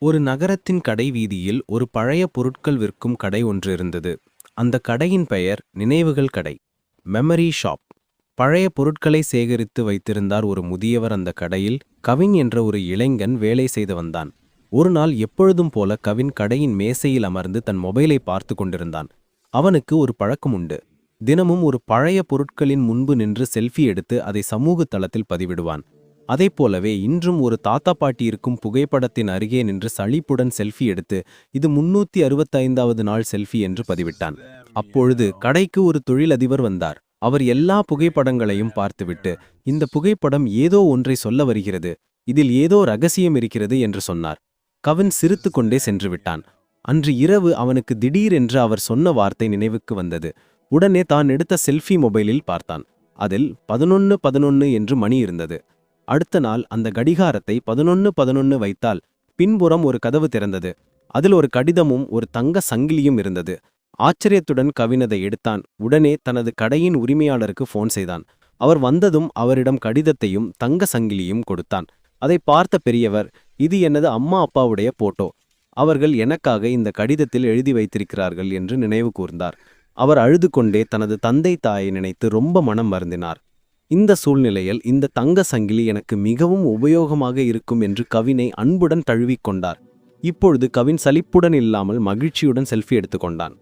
ஒரு நகரத்தின் கடை வீதியில் ஒரு பழைய பொருட்கள் விற்கும் கடை ஒன்று இருந்தது. அந்த கடையின் பெயர் நினைவுகள் கடை, மெமரி ஷாப். பழைய பொருட்களை சேகரித்து வைத்திருந்தார் ஒரு முதியவர். அந்த கடையில் கவின் என்ற ஒரு இளைஞன் வேலை செய்து வந்தான். ஒரு நாள் எப்பொழுதும் போல கவின் கடையின் மேசையில் அமர்ந்து தன் மொபைலை பார்த்து கொண்டிருந்தான். அவனுக்கு ஒரு பழக்கம் உண்டு. தினமும் ஒரு பழைய பொருட்களின் முன்பு நின்று செல்ஃபி எடுத்து அதை சமூக தளத்தில் பதிவிடுவான். அதைப்போலவே இன்றும் ஒரு தாத்தா பாட்டி இருக்கும் புகைப்படத்தின் அருகே நின்று சலிப்புடன் செல்ஃபி எடுத்து இது 365வது நாள் செல்ஃபி என்று பதிவிட்டான். அப்பொழுது கடைக்கு ஒரு தொழிலதிபர் வந்தார். அவர் எல்லா புகைப்படங்களையும் பார்த்துவிட்டு, இந்த புகைப்படம் ஏதோ ஒன்றை சொல்ல வருகிறது, இதில் ஏதோ ரகசியம் இருக்கிறது என்று சொன்னார். கவின் சிரித்து கொண்டே சென்று விட்டான். அன்று இரவு அவனுக்கு திடீரென்று அவர் சொன்ன வார்த்தை நினைவுக்கு வந்தது. உடனே தான் எடுத்த செல்ஃபி மொபைலில் பார்த்தான். அதில் 11:11 என்று மணி இருந்தது. அடுத்த நாள் அந்த கடிகாரத்தை 11:11 வைத்தால் பின்புறம் ஒரு கதவு திறந்தது. அதில் ஒரு கடிதமும் ஒரு தங்க சங்கிலியும் இருந்தது. ஆச்சரியத்துடன் கவின் அதை எடுத்தான். உடனே தனது கடையின் உரிமையாளருக்கு ஃபோன் செய்தான். அவர் வந்ததும் அவரிடம் கடிதத்தையும் தங்க சங்கிலியும் கொடுத்தான். அதை பார்த்த பெரியவர், இது எனது அம்மா அப்பாவுடைய போட்டோ. அவர்கள் எனக்காக இந்த கடிதத்தில் எழுதி வைத்திருக்கிறார்கள் என்று நினைவு கூர்ந்தார். அவர் அழுது கொண்டே தனது தந்தை தாயை நினைத்து ரொம்ப மனம் வருந்தினார். இந்த சூழ்நிலையில் இந்த தங்க சங்கிலி எனக்கு மிகவும் உபயோகமாக இருக்கும் என்று கவினை அன்புடன் தழுவிக்கொண்டார். இப்பொழுது கவின் சலிப்புடன் இல்லாமல் மகிழ்ச்சியுடன் செல்ஃபி எடுத்துக்கொண்டான்.